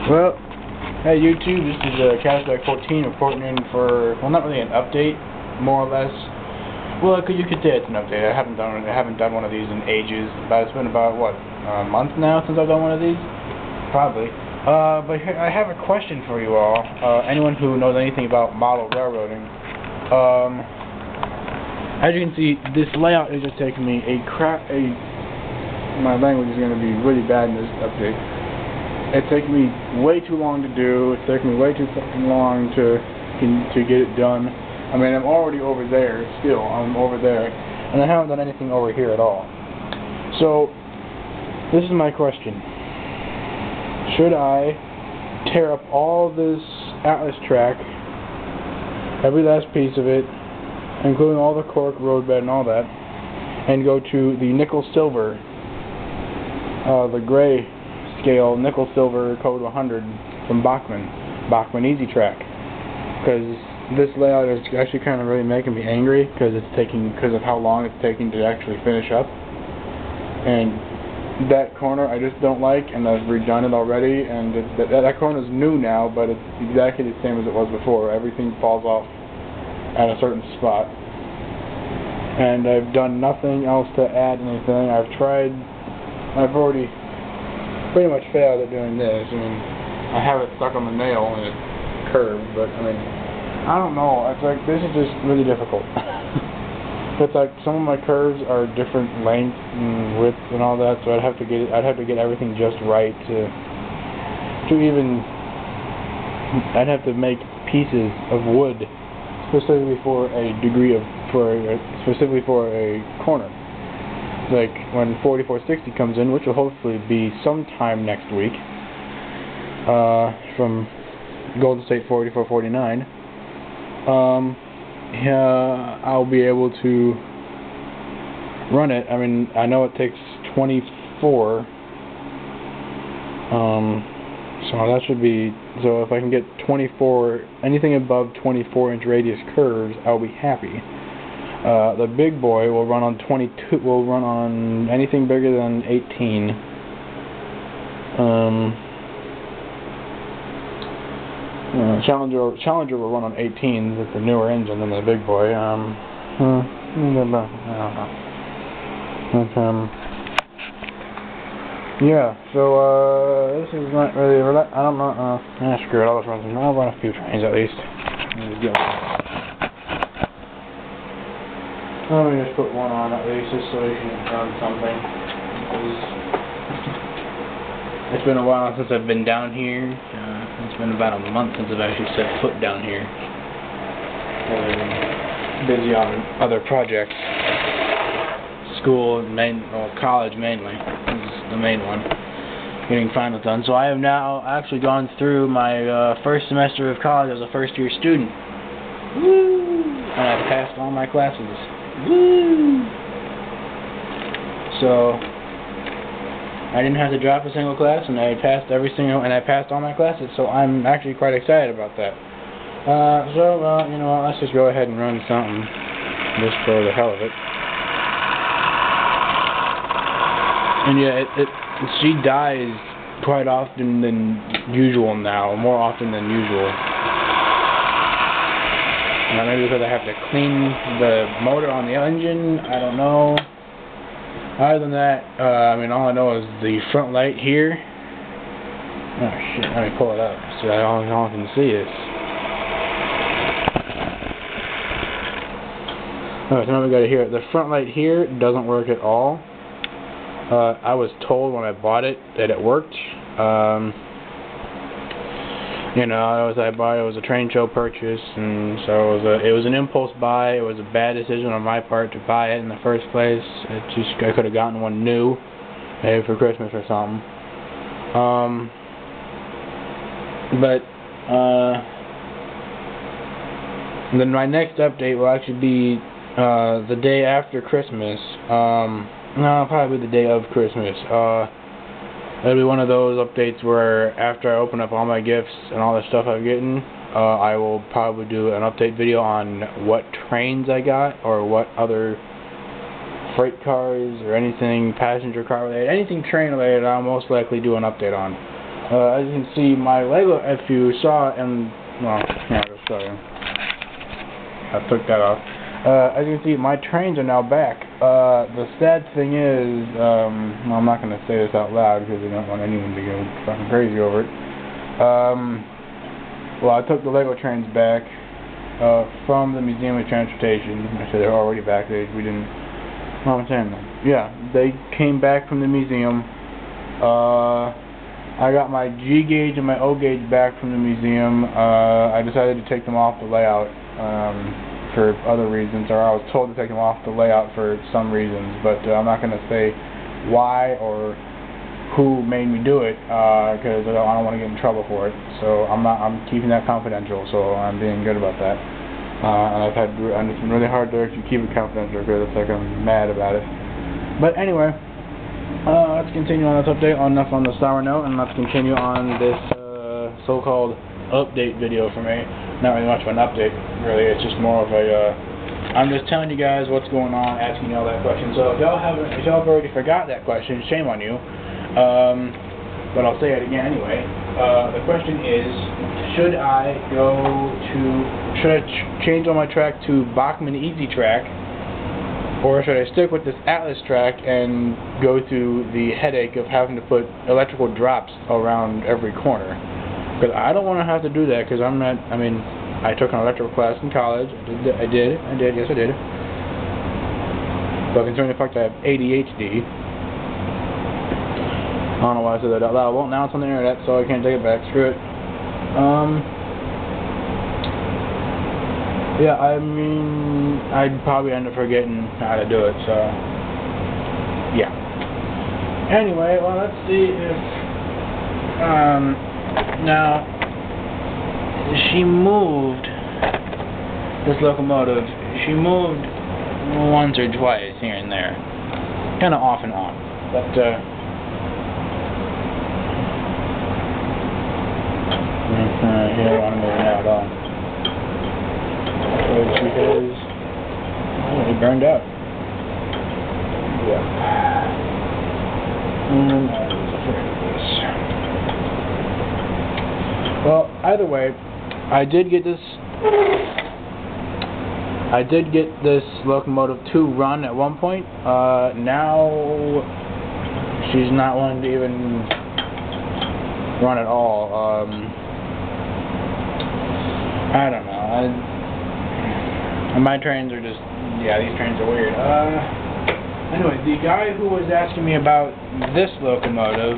Well, hey YouTube, this is Cashback14 reporting in for, well, not really an update, more or less. Well, you could say it's an update. I haven't done one of these in ages, but it's been about what, a month now since I've done one of these, probably. But here, I have a question for you all. Anyone who knows anything about model railroading. As you can see, this layout is just taking me my language is going to be really bad in this update. It's taking me way too long to do. It's taking me way too fucking long to get it done. I mean, I'm already over there. Still, I'm over there, and I haven't done anything over here at all. So, this is my question: should I tear up all this Atlas track, every last piece of it, including all the cork, roadbed, and all that, and go to the nickel-silver, the gray scale nickel-silver code 100 from Bachmann Easy Track? Because this layout is actually kind of really making me angry because of how long it's taking to actually finish up. And that corner I just don't like, and I've redone it already, and that corner is new now, but it's exactly the same as it was before. Everything falls off at a certain spot. And I've done nothing else to add anything. I've already pretty much failed at doing this. I mean, I have it stuck on the nail and it curved, but I mean, I don't know. It's like, this is just really difficult. It's like some of my curves are different length and width and all that, so I'd have to get everything just right I'd have to make pieces of wood specifically for a corner. Like when 4460 comes in, which will hopefully be sometime next week, from Golden State 4449, I'll be able to run it. I mean, I know it takes 24, so that should be, so if I can get 24, anything above 24-inch radius curves, I'll be happy. The big boy will run on 22. Will run on anything bigger than 18. Challenger will run on 18 with the newer engine than the big boy. I don't know. But, yeah. So this is not really. I don't know. Screw it. I'll run a few trains at least. Let me just put one on at least, just so you can run something. It's been a while since I've been down here. It's been about a month since I've actually set foot down here. I've been busy on other projects. School, college mainly. This is the main one. Getting finals done. So I have now actually gone through my first semester of college as a first-year student. Woo! And I've passed all my classes. Woo! So I didn't have to drop a single class, and I passed I passed all my classes. So I'm actually quite excited about that. You know what? Let's just go ahead and run something just for the hell of it. And yeah, she dies quite often than usual now, more often than usual. Maybe because I have to clean the motor on the engine, I don't know. Other than that, I mean, all I know is the front light here. Oh shit, let me pull it up so that all can see is. Alright, so now we got it here. The front light here doesn't work at all. I was told when I bought it that it worked. You know, it was a train show purchase, and so it was an impulse buy. It was a bad decision on my part to buy it in the first place. I could have gotten one new, maybe for Christmas or something. Then my next update will actually be the day after Christmas. No, probably the day of Christmas. It'll be one of those updates where after I open up all my gifts and all the stuff I've gotten, I will probably do an update video on what trains I got, or what other freight cars or anything passenger car related, anything train related, I'll most likely do an update on. As you can see, my Lego, if you saw, and, well, yeah, I'll just show you. I took that off. As you can see, my trains are now back. The sad thing is, well, I'm not going to say this out loud because I don't want anyone to go fucking crazy over it. Well, I took the Lego trains back from the Museum of Transportation. Actually, they're already back. We didn't. What am I saying? Yeah, they came back from the museum. I got my G gauge and my O gauge back from the museum. I decided to take them off the layout for other reasons, or I was told to take them off the layout for some reasons, but I'm not going to say why or who made me do it, because I don't want to get in trouble for it. So I'm keeping that confidential. So I'm being good about that. And it's been really hard to actually keep it confidential because it's like I'm mad about it. But anyway, let's continue on this update. Enough on the sour note, and let's continue on this so-called update video for me. Not really much of an update, really. It's just more of a I'm just telling you guys what's going on, asking you all that question. So if y'all have already forgot that question, shame on you. But I'll say it again anyway. The question is, should I change all my track to Bachmann Easy Track, or should I stick with this Atlas track and go through the headache of having to put electrical drops around every corner? Because I don't want to have to do that, because I took an electrical class in college. I did, yes I did. But concerning the fact that I have ADHD, I don't know why I said that out loud. I won't announce on the internet, so I can't take it back. Screw it. Yeah, I'd probably end up forgetting how to do it, so yeah. Anyway, well, let's see if now she moved this locomotive. She moved once or twice here and there, kind of off and on, but here I want to move now at all. Because it burned out. Yeah. I was afraid of this. Well, either way, I did get this locomotive to run at one point. Now she's not one to even run at all. I don't know. My trains are just, yeah, these trains are weird. Anyway, the guy who was asking me about this locomotive,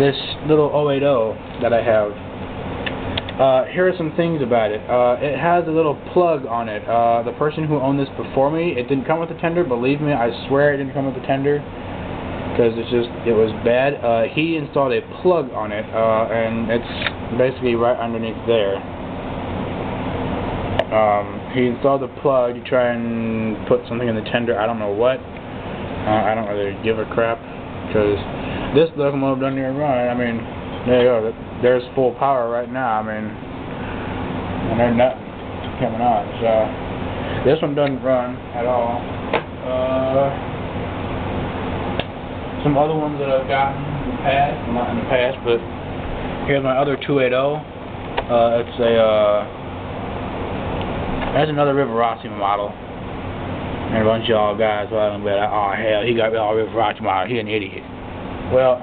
this little 080 that I have, here are some things about it. It has a little plug on it. The person who owned this before me, it didn't come with a tender. Believe me, I swear it didn't come with a tender, because it was bad. He installed a plug on it, and it's basically right underneath there. He installed the plug to try and put something in the tender. I don't know what. I don't really give a crap, because this locomotive doesn't even run. There you go. There's full power right now. And there's nothing coming on. So this one doesn't run at all. Some other ones that I've gotten in the past, well, not in the past, but here's my other 280. That's another Riverossi model. And a bunch of y'all guys are going to be like, oh hell, he got all Riverossi model, he an idiot. Well,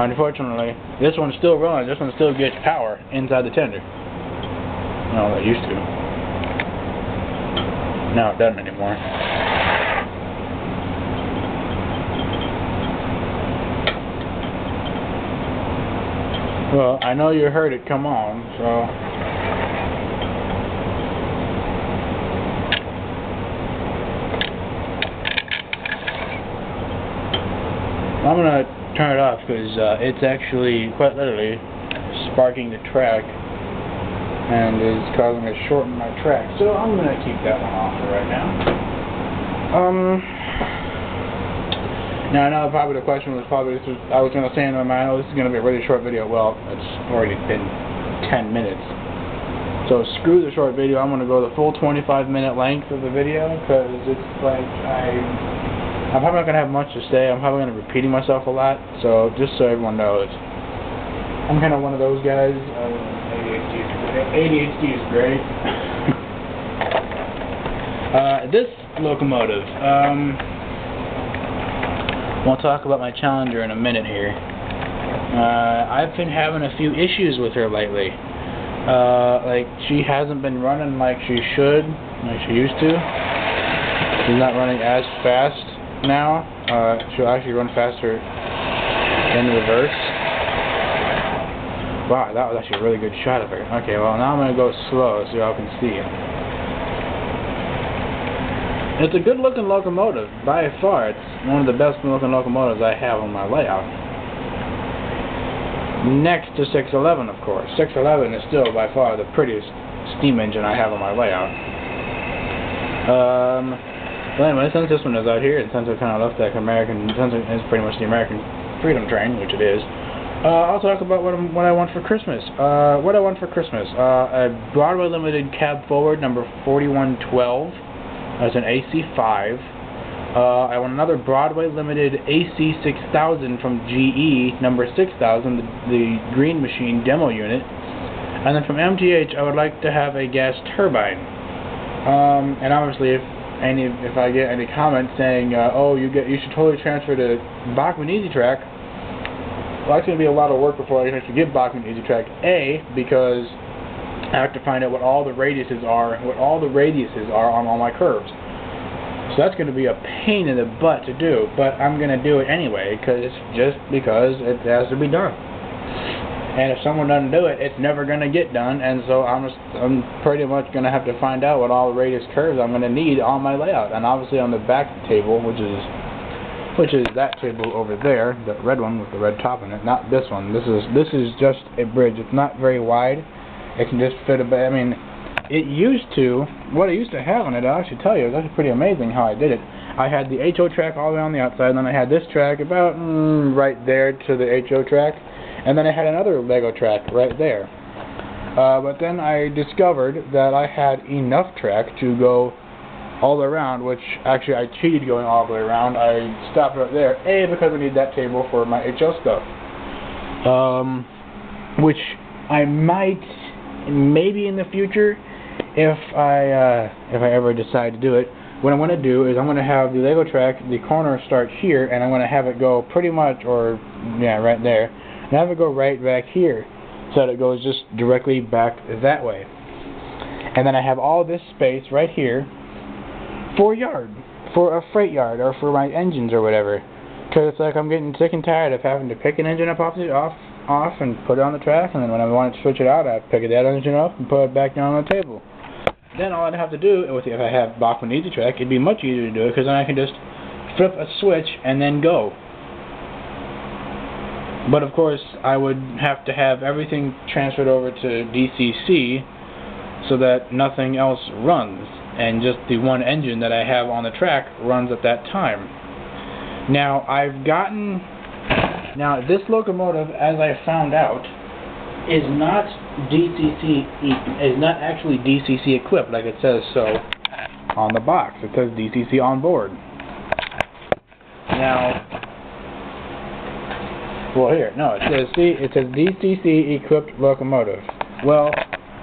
unfortunately, this one still runs. This one still gets power inside the tender. No, it used to. Now it doesn't anymore. Well, I know you heard it come on, so I'm gonna turn it off because it's actually quite literally sparking the track and is causing me to shorten my track. So I'm gonna keep that one off for right now. Now I know probably the question was I was gonna say in my mind, oh, this is gonna be a really short video. Well, it's already been 10 minutes. So screw the short video. I'm gonna go the full 25-minute length of the video because it's like I'm probably not going to have much to say. I'm probably going to be repeating myself a lot, so just so everyone knows. I'm kind of one of those guys. ADHD is great. This locomotive. We'll talk about my Challenger in a minute here. I've been having a few issues with her lately. Like, she hasn't been running like she should, like she used to. She's not running as fast now. She'll actually run faster in reverse. Wow, that was actually a really good shot of her. Okay, well now I'm going to go slow so y'all can see it. It's a good looking locomotive, by far. It's one of the best looking locomotives I have on my layout. Next to 611, of course. 611 is still by far the prettiest steam engine I have on my layout. But anyway, since this one is out here, and since I kind of left that American, since it's pretty much the American Freedom Train, which it is, I'll talk about what I want for Christmas. What I want for Christmas, a Broadway Limited cab forward number 4112. That's an AC5. I want another Broadway Limited AC6000 from GE, number 6000, the Green Machine demo unit. And then from MTH, I would like to have a gas turbine. And obviously, if I get any comments saying, oh, you should totally transfer to Bachmann Easy Track, well, that's going to be a lot of work before I can actually get Bachmann Easy Track. A, because I have to find out what all the radiuses are on all my curves. So that's going to be a pain in the butt to do, but I'm going to do it anyway, just because it has to be done. And if someone doesn't do it, it's never going to get done, and so I'm pretty much going to have to find out what all the radius curves I'm going to need on my layout. And obviously on the back table, which is that table over there, the red one with the red top in it, not this one. This is just a bridge. It's not very wide. It can just fit what I used to have on it, I'll actually tell you, it was actually pretty amazing how I did it. I had the HO track all the way on the outside, and then I had this track about right there to the HO track, and then I had another Lego track right there. But then I discovered that I had enough track to go all the way around, which actually I cheated going all the way around. I stopped right there, A, because I need that table for my HO stuff, which I might, maybe in the future, if I ever decide to do it, what I'm going to do is I'm going to have the Lego track, the corner start here, and I'm going to have it go pretty much, right there, and have it go right back here, so that it goes just directly back that way. And then I have all this space right here for a yard, for a freight yard, or for my engines or whatever. Because it's like I'm getting sick and tired of having to pick an engine up off and put it on the track, and then when I want to switch it out, I pick that engine up and put it back down on the table. Then all I'd have to do, if I have Bachmann Easy Track, it'd be much easier to do it, because then I can just flip a switch and then go. But of course, I would have to have everything transferred over to DCC so that nothing else runs, and just the one engine that I have on the track runs at that time. Now, this locomotive, as I found out, is not actually DCC equipped, like it says so on the box. It says DCC on board. Now, well, here, no, it says DCC equipped locomotive. Well,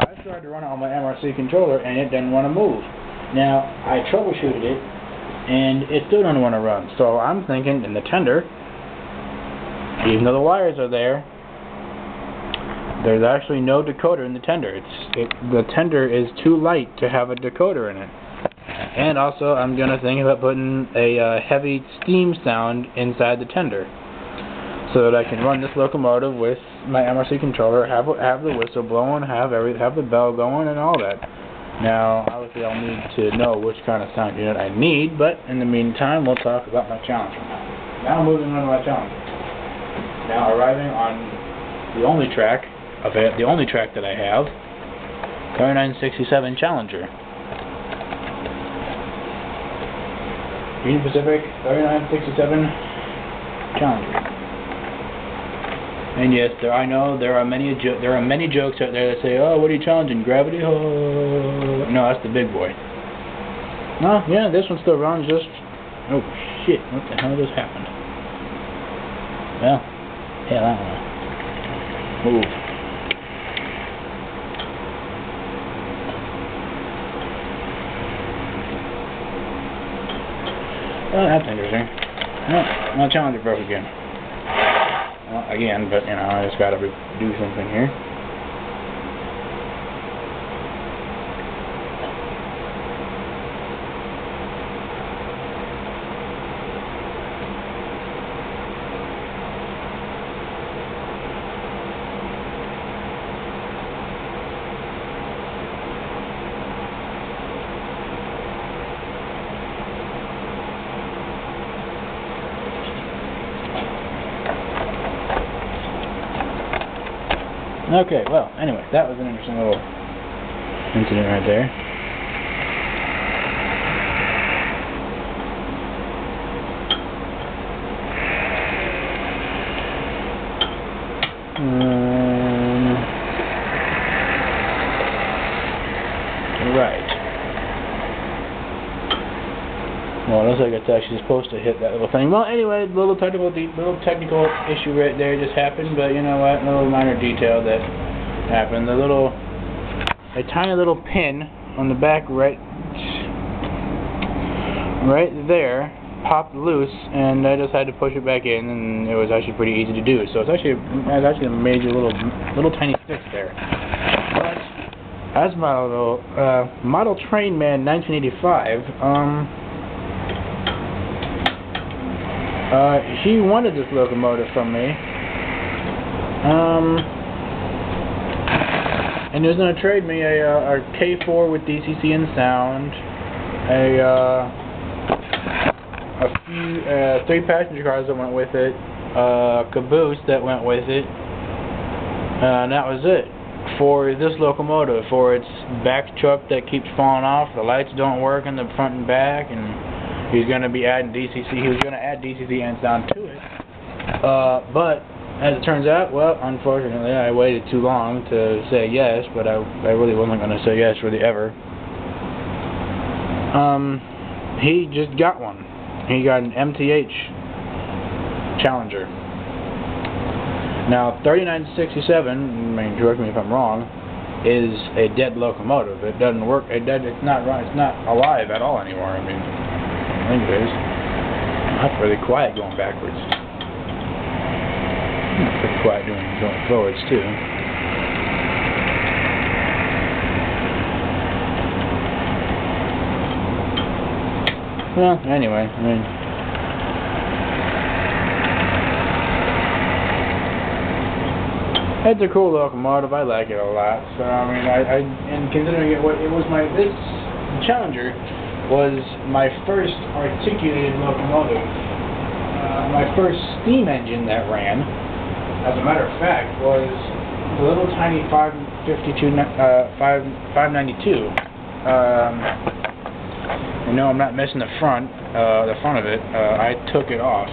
I tried to run it on my MRC controller, and it didn't want to move. Now, I troubleshooted it, and it still doesn't want to run. So I'm thinking, in the tender, even though the wires are there, there's actually no decoder in the tender. The tender is too light to have a decoder in it. And also, I'm going to think about putting a heavy steam sound inside the tender, so that I can run this locomotive with my MRC controller, have the whistle blowing, have the bell going, and all that. Now, obviously, I'll need to know which kind of sound unit I need, but in the meantime, we'll talk about my Challenger. Now, moving on to my Challenger. Now, arriving on the only track that I have, 3967 Challenger. Union Pacific 3967 Challenger. And yes, I know there are many jokes out there that say, "Oh, what are you challenging? Gravity?" Oh, no, that's the big boy. No, yeah, this one still runs just. Oh, shit, what the hell just happened? Well, hell, I don't know. Move. Well, that's interesting. Well, my Challenger broke again. Well, again, but, you know, I just gotta do something here. Okay, well, anyway, that was an interesting little incident right there. Right. Well, it looks like it's actually supposed to hit that little thing. Well, anyway, little technical issue right there just happened, but you know what? A little minor detail that happened. A tiny little pin on the back right there popped loose, and I just had to push it back in, and it was actually pretty easy to do. So it's actually a major little tiny fix there. But as my little Model Train Man 1985, he wanted this locomotive from me, and he was going to trade me a K4 with DCC and sound, a few 3 passenger cars that went with it, a caboose that went with it, and that was it for this locomotive. For its back truck that keeps falling off, the lights don't work in the front and back, and he's going to be adding DCC. He was going to add DCC and sound to it. But as it turns out, well, unfortunately, I waited too long to say yes, but I really wasn't going to say yes really ever. He just got one. He got an MTH Challenger. Now, 3967, I mean, correct me if I'm wrong, is a dead locomotive. It doesn't work. It's not alive at all anymore. I mean, anyways, that's really quiet going backwards. Pretty quiet going forwards too. Well, anyway, I mean, it's a cool locomotive. I like it a lot. So I mean, and considering it was this Challenger was my first articulated locomotive, my first steam engine that ran, as a matter of fact, was the little tiny 592. You know, I'm not missing the front of it. I took it off.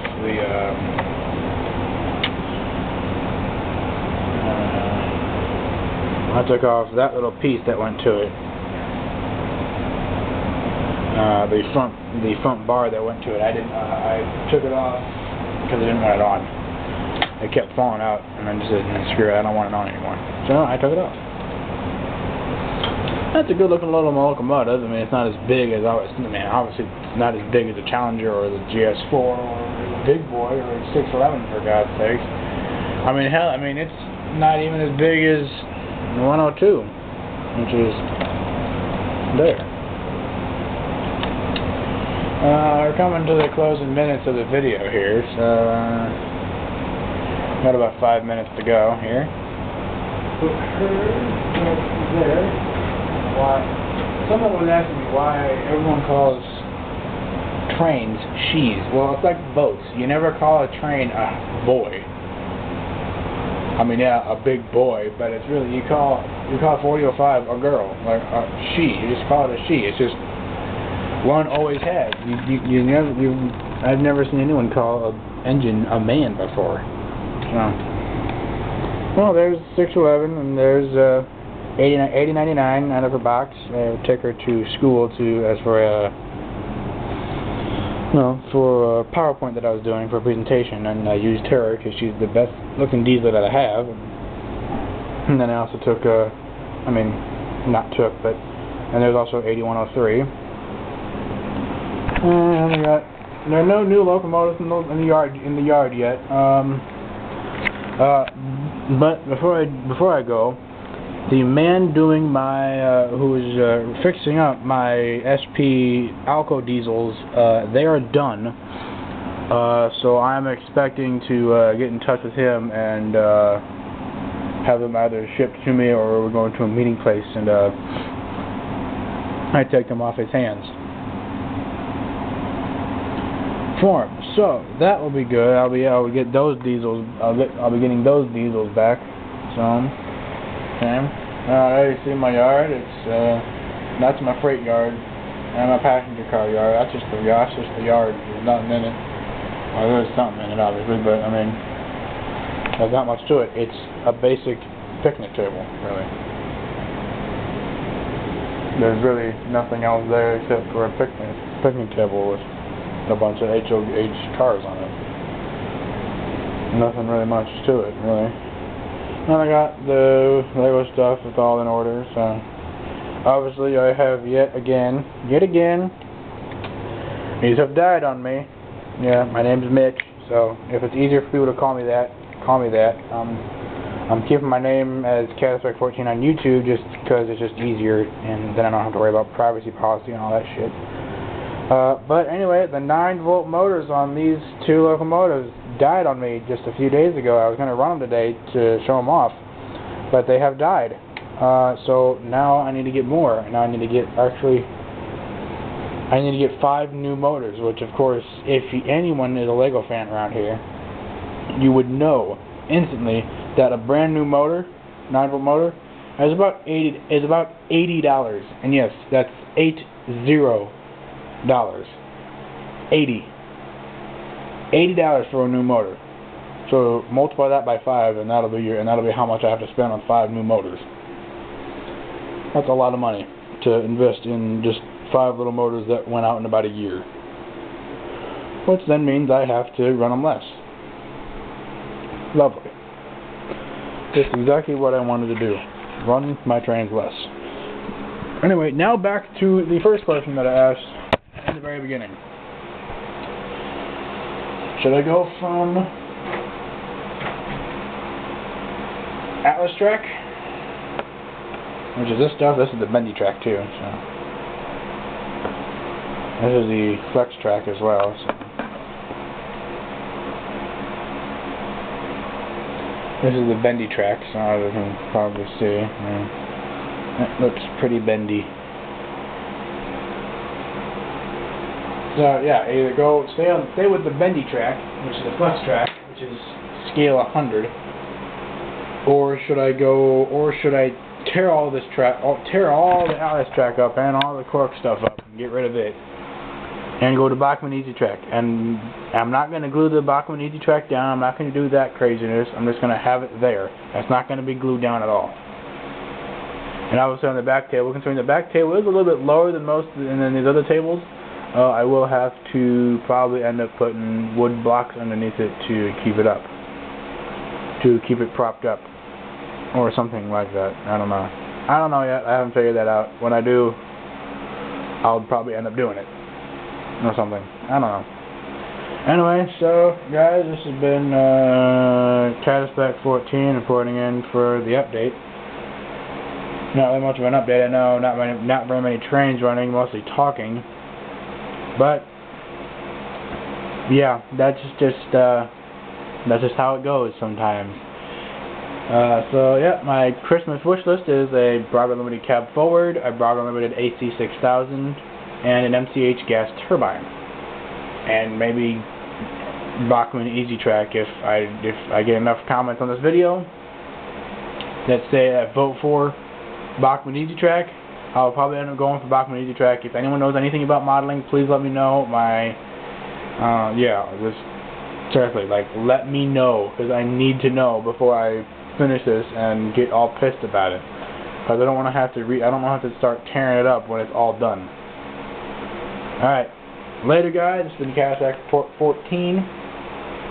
I took off that little piece that went to it. The front bar that went to it. I took it off because I didn't want it on. It kept falling out, and I just said, screw it, I don't want it on anymore. So I took it off. That's a good looking little locomotive. I mean, it's not as big as obviously it's not as big as the Challenger or the GS4 or the Big Boy or the 611 for God's sakes. I mean, hell, it's not even as big as the 102, which is there. We're coming to the closing minutes of the video here, so got about 5 minutes to go here. There. Why? Someone was asking me why everyone calls trains she's. Well, it's like boats. You never call a train a boy. I mean, yeah, a big boy, but it's really you call 4005 a girl, like a she. You just call it a she. It's just one always has. I've never seen anyone call an engine a man before. So, well, there's 611 and there's 8099 out of her box. Take her to school as for well, for a PowerPoint that I was doing for a presentation, and I used her because she's the best looking diesel that I have. And then I also took, and there's also 8103. And there are no new locomotives in the yard yet. But before I go, the man doing my who is fixing up my SP Alco diesels, they are done. So I'm expecting to get in touch with him and have them either shipped to me, or we're going to a meeting place and I take them off his hands. For him. So that will be good. I'll be able to get those diesels. I'll be getting those diesels back. So. Okay. I see my yard. That's my freight yard and my passenger car yard. That's just the yard. There's nothing in it. Well, there's something in it, obviously, but I mean, there's not much to it. It's a basic picnic table, really. There's really nothing else there except for a picnic table with a bunch of HOH cars on it. Nothing really much to it, really. And I got the Lego stuff. It's all in order, so obviously I have yet again, these have died on me. Yeah, my name's Mitch, so if it's easier for people to call me that, call me that. I'm keeping my name as Cadillac14 on YouTube just because it's just easier, and then I don't have to worry about privacy policy and all that shit. But anyway, the 9-volt motors on these two locomotives died on me just a few days ago. I was going to run them today to show them off, but they have died. So now I need to get more. Now I need to get 5 new motors, which of course, if anyone is a Lego fan around here, you would know instantly that a brand new motor, 9-volt motor, is about $80. And yes, that's $80. $80 for a new motor. So multiply that by 5, and that'll be how much I have to spend on 5 new motors. That's a lot of money to invest in just 5 little motors that went out in about a year. Which then means I have to run them less. Lovely. That's exactly what I wanted to do. Run my trains less. Anyway, now back to the first question that I asked in the very beginning. Should I go from Atlas track, which is this stuff? This is the bendy track too. So this is the flex track as well. So this is the bendy track, so as you can probably see. It looks pretty bendy. So yeah, either stay with the bendy track, which is the flex track, which is scale 100, or should I tear all this track, tear all the Atlas track up and all the cork stuff up and get rid of it, and go to Bachmann Easy Track? And I'm not going to glue the Bachmann Easy Track down. I'm not going to do that craziness. I'm just going to have it there. It's not going to be glued down at all. And obviously on the back table, considering the back table is a little bit lower than these other tables, I will have to probably end up putting wood blocks underneath it to keep it up, to keep it propped up, or something like that. I don't know. I don't know yet. I haven't figured that out. When I do, I'll probably end up doing it, or something. I don't know. Anyway, so guys, this has been Cadillac14 reporting in for the update. Not really much of an update, I know. Not very many trains running, mostly talking. But yeah, that's just how it goes sometimes. So yeah, my Christmas wish list is a Bravo Limited cab forward, a Bravo Limited AC6000, and an MCH gas turbine, and maybe Bachmann Easy Track if I get enough comments on this video that say vote for Bachmann Easy Track. I'll probably end up going for Bachmann Easy Track. If anyone knows anything about modeling, please let me know. Just seriously, let me know, because I need to know before I finish this and get all pissed about it. Because I don't want to have to start tearing it up when it's all done. All right. Later, guys. This has been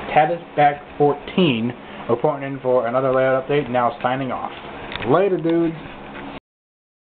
Caddisback 14 reporting in for another layout update. Now signing off. Later, dudes.